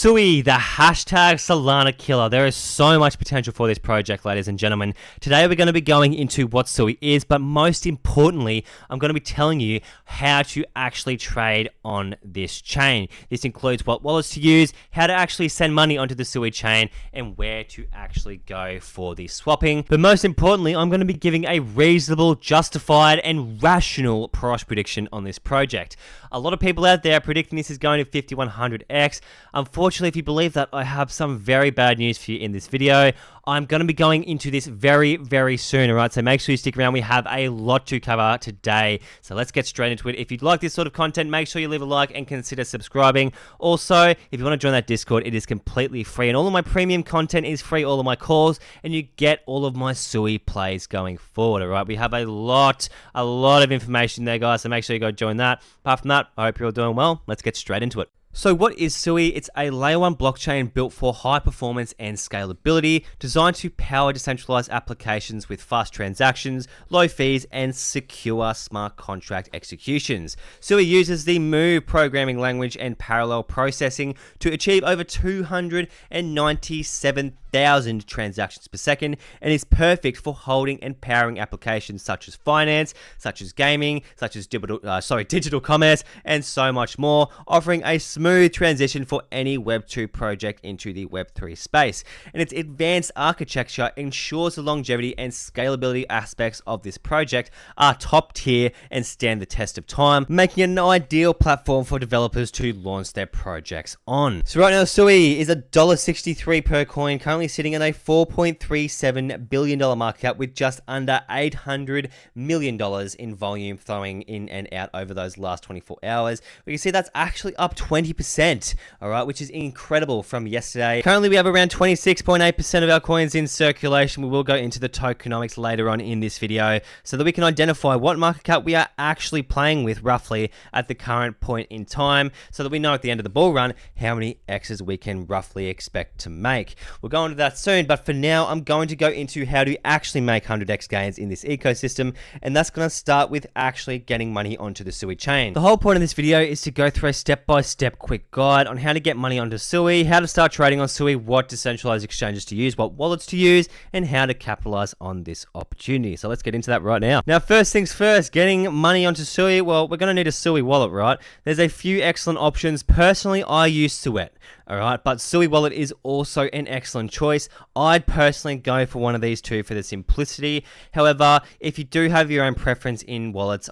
SUI, the hashtag Solana killer. There is so much potential for this project, ladies and gentlemen. Today we're going to be going into what SUI is, but most importantly, I'm going to be telling you how to actually trade on this chain. This includes what wallets to use, how to actually send money onto the SUI chain, and where to actually go for the swapping. But most importantly, I'm going to be giving a reasonable, justified, and rational price prediction on this project. A lot of people out there are predicting this is going to 5100x. Unfortunately, if you believe that, I have some very bad news for you in this video. I'm going to be going into this very, very soon, alright? So make sure you stick around. We have a lot to cover today. So let's get straight into it. If you'd like this sort of content, make sure you leave a like and consider subscribing. Also, if you want to join that Discord, it is completely free. And all of my premium content is free, all of my calls, and you get all of my SUI plays going forward, alright? We have a lot of information there, guys, so make sure you go join that. Apart from that, I hope you're all doing well. Let's get straight into it. So what is SUI? It's a layer 1 blockchain built for high performance and scalability, designed to power decentralized applications with fast transactions, low fees, and secure smart contract executions. SUI uses the Move programming language and parallel processing to achieve over 297,000 transactions per second, and is perfect for holding and powering applications such as finance, such as gaming, such as digital commerce, and so much more, offering a smooth transition for any Web 2 project into the Web 3 space. And its advanced architecture ensures the longevity and scalability aspects of this project are top tier and stand the test of time, making it an ideal platform for developers to launch their projects on. So right now, SUI is $1.63 per coin, currently sitting at a $4.37 billion market cap with just under $800 million in volume flowing in and out over those last 24 hours. We can see that's actually up 20%, all right, which is incredible from yesterday. Currently, we have around 26.8% of our coins in circulation. We will go into the tokenomics later on in this video so that we can identify what market cap we are actually playing with roughly at the current point in time, so that we know at the end of the bull run how many X's we can roughly expect to make. We'll go into that soon, but for now, I'm going to go into how to actually make 100x gains in this ecosystem, and that's going to start with actually getting money onto the SUI chain. The whole point of this video is to go through a step-by-step quick guide on how to get money onto SUI, how to start trading on SUI, what decentralized exchanges to use, what wallets to use, and how to capitalize on this opportunity. So let's get into that right now. Now, first things first, getting money onto SUI, well, we're going to need a SUI wallet, right? There's a few excellent options. Personally, I use Suet. Alright, but SUI wallet is also an excellent choice. I'd personally go for one of these two for the simplicity. However, if you do have your own preference in wallets,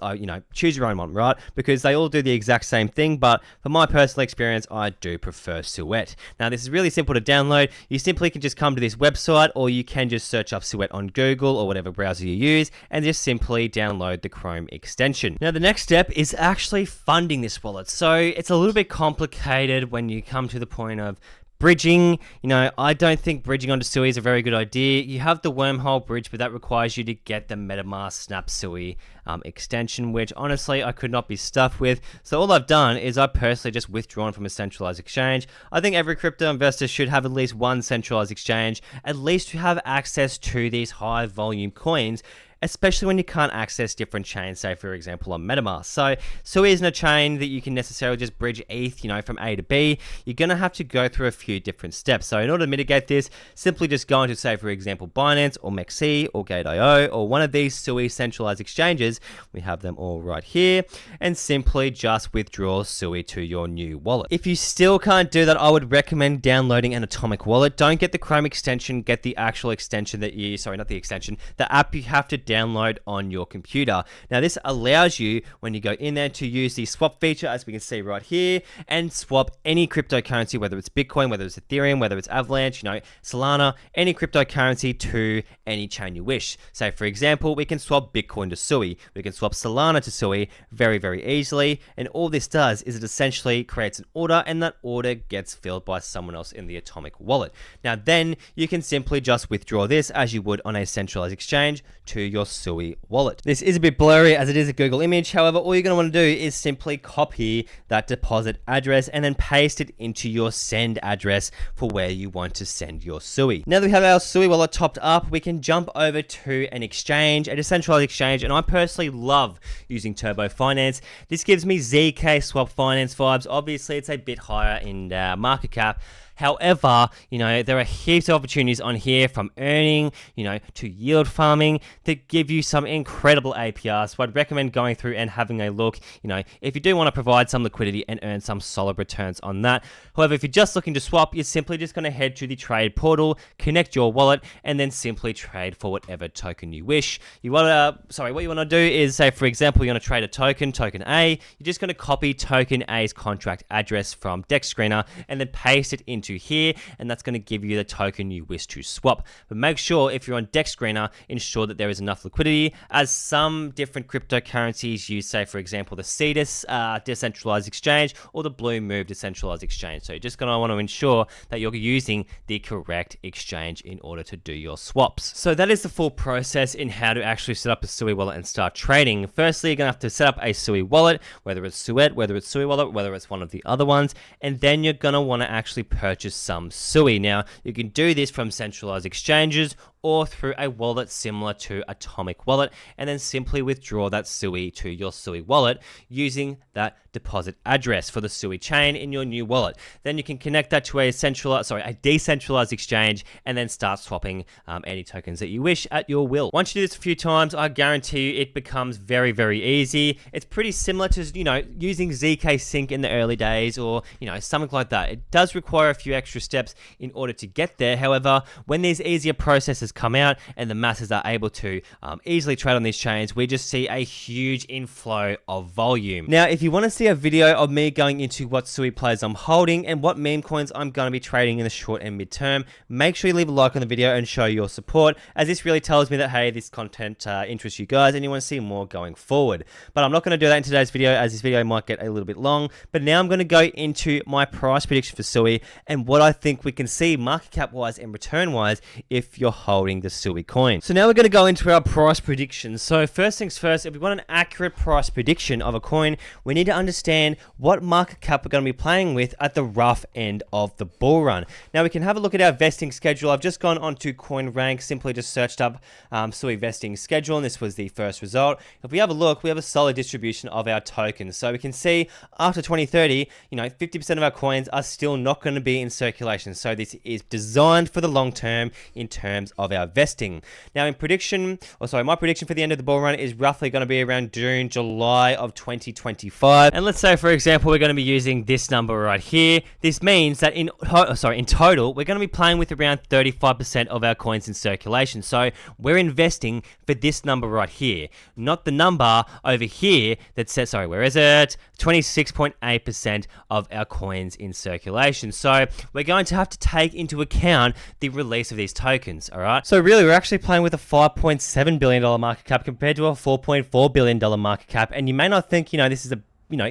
choose your own one, right? Because they all do the exact same thing, but for my personal experience, I do prefer Suet. Now, this is really simple to download. You simply can just come to this website, or you can just search up Suet on Google or whatever browser you use, and just simply download the Chrome extension. Now, the next step is actually funding this wallet. So it's a little bit complicated when you come to the point of bridging. I don't think bridging onto SUI is a very good idea. You have the wormhole bridge, but that requires you to get the MetaMask Snap SUI extension, which honestly I could not be stuffed with. So all I've done is I personally just withdrawn from a centralized exchange. I think every crypto investor should have at least one centralized exchange, at least to have access to these high volume coins, especially when you can't access different chains, say for example on MetaMask. So SUI isn't a chain that you can necessarily just bridge ETH, from A to B. You're going to have to go through a few different steps. So in order to mitigate this, simply just go into, say for example, Binance or MEXC or Gate.io or one of these SUI centralized exchanges. We have them all right here, and simply just withdraw SUI to your new wallet. If you still can't do that, I would recommend downloading an Atomic wallet. Don't get the Chrome extension, get the actual extension that the app you have to download on your computer. Now, this allows you, when you go in there, to use the swap feature, as we can see right here, and swap any cryptocurrency, whether it's Bitcoin, whether it's Ethereum, whether it's Avalanche, Solana, any cryptocurrency to any chain you wish. So, for example, we can swap Bitcoin to SUI. We can swap Solana to SUI very, very easily. And all this does is it essentially creates an order, and that order gets filled by someone else in the Atomic wallet. Now, then you can simply just withdraw this as you would on a centralized exchange to your your SUI wallet. This is a bit blurry as it is a Google image. However, all you're going to want to do is simply copy that deposit address and then paste it into your send address for where you want to send your SUI. Now that we have our SUI wallet topped up, we can jump over to an exchange, a decentralized exchange, and I personally love using Turbo Finance. This gives me ZK Swap Finance vibes. Obviously, it's a bit higher in market cap. However, there are heaps of opportunities on here from earning, to yield farming that give you some incredible APRs. So I'd recommend going through and having a look, if you do want to provide some liquidity and earn some solid returns on that. However, if you're just looking to swap, you're simply just going to head to the trade portal, connect your wallet, and then simply trade for whatever token you wish. What you want to do is, say, for example, you want to trade a token A. You're just going to copy token A's contract address from Dex Screener and then paste it into here, and that's going to give you the token you wish to swap. But make sure if you're on Dex Screener, ensure that there is enough liquidity, as some different cryptocurrencies use, say, for example, the Cetus decentralized exchange or the Blue Move decentralized exchange. So you're just going to want to ensure that you're using the correct exchange in order to do your swaps. So that is the full process in how to actually set up a SUI wallet and start trading. Firstly, you're going to have to set up a SUI wallet, whether it's Suet, whether it's SUI wallet, whether it's one of the other ones, and then you're going to want to actually purchase some SUI. Now, you can do this from centralized exchanges or through a wallet similar to Atomic Wallet, and then simply withdraw that SUI to your SUI wallet using that deposit address for the SUI chain in your new wallet. Then you can connect that to a decentralized exchange and then start swapping any tokens that you wish at your will. Once you do this a few times, I guarantee you it becomes very, very easy. It's pretty similar to, using ZK Sync in the early days or, something like that. It does require a few extra steps in order to get there. However, when these easier processes come out and the masses are able to easily trade on these chains, we just see a huge inflow of volume. Now, if you want to see a video of me going into what SUI players I'm holding and what meme coins I'm going to be trading in the short and mid-term, make sure you leave a like on the video and show your support, as this really tells me that, hey, this content interests you guys and you want to see more going forward. But I'm not going to do that in today's video, as this video might get a little bit long. But now I'm going to go into my price prediction for SUI and what I think we can see market cap wise and return wise if you're holding the SUI coin. So now we're going to go into our price predictions. So first things first, if we want an accurate price prediction of a coin, we need to understand what market cap we're going to be playing with at the rough end of the bull run. Now we can have a look at our vesting schedule. I've just gone onto CoinRank, simply just searched up SUI vesting schedule, and this was the first result. If we have a look, we have a solid distribution of our tokens. So we can see after 2030, 50% of our coins are still not going to be in circulation. So this is designed for the long term in terms of our vesting. Now my prediction for the end of the bull run is roughly going to be around June, July of 2025. And let's say, for example, we're going to be using this number right here. This means that in total, we're going to be playing with around 35% of our coins in circulation. So we're investing for this number right here, not the number over here that says, where is it? 26.8% of our coins in circulation. So we're going to have to take into account the release of these tokens, all right? So really, we're actually playing with a $5.7 billion market cap compared to a $4.4 billion market cap. And you may not think, this is a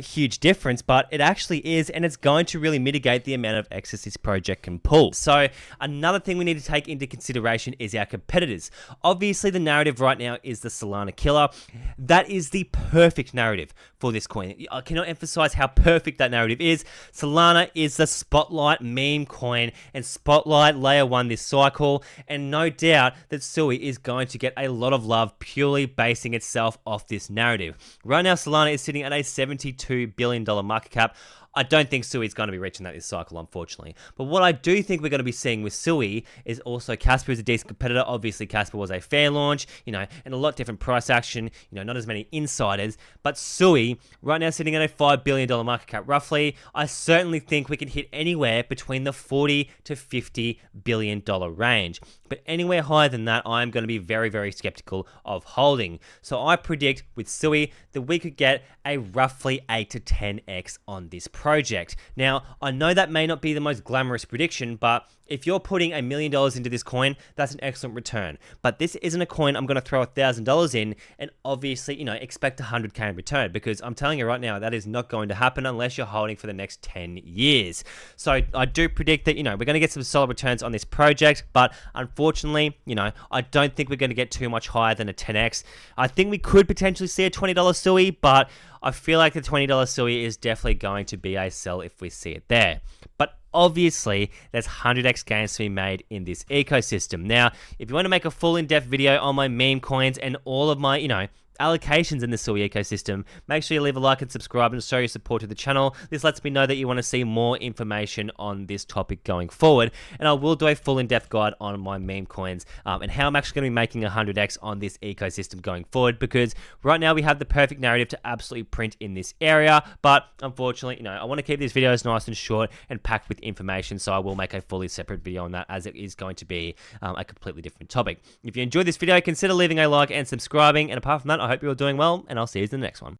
huge difference, but it actually is, and it's going to really mitigate the amount of excess this project can pull. So another thing we need to take into consideration is our competitors. Obviously, the narrative right now is the Solana killer. That is the perfect narrative for this coin. I cannot emphasize how perfect that narrative is. Solana is the spotlight meme coin and spotlight layer 1 this cycle, and no doubt that SUI is going to get a lot of love purely basing itself off this narrative. Right now, Solana is sitting at a $72 billion market cap. I don't think SUI is going to be reaching that this cycle, unfortunately. But what I do think we're going to be seeing with SUI is also Casper is a decent competitor. Obviously, Casper was a fair launch, and a lot different price action, not as many insiders. But SUI, right now sitting at a $5 billion market cap, roughly, I certainly think we can hit anywhere between the $40 to $50 billion range. But anywhere higher than that, I'm going to be very, very skeptical of holding. So I predict with SUI that we could get a roughly 8 to 10x on this project. Now, I know that may not be the most glamorous prediction, but if you're putting $1 million into this coin, that's an excellent return. But this isn't a coin I'm going to throw $1,000 in and obviously, expect 100K in return, because I'm telling you right now, that is not going to happen unless you're holding for the next 10 years. So I do predict that, we're going to get some solid returns on this project, but unfortunately, I don't think we're going to get too much higher than a 10x. I think we could potentially see a $20 SUI, but I feel like the $20 SUI is definitely going to be a sell if we see it there. But obviously, there's 100x gains to be made in this ecosystem. Now, if you want to make a full in-depth video on my meme coins and all of my, allocations in the SUI ecosystem, make sure you leave a like and subscribe and show your support to the channel. This lets me know that you want to see more information on this topic going forward, and I will do a full in-depth guide on my meme coins and how I'm actually going to be making 100x on this ecosystem going forward, because right now we have the perfect narrative to absolutely print in this area, but unfortunately, I want to keep these videos nice and short and packed with information, so I will make a fully separate video on that, as it is going to be a completely different topic. If you enjoyed this video, consider leaving a like and subscribing, and apart from that, I hope you're doing well, and I'll see you in the next one.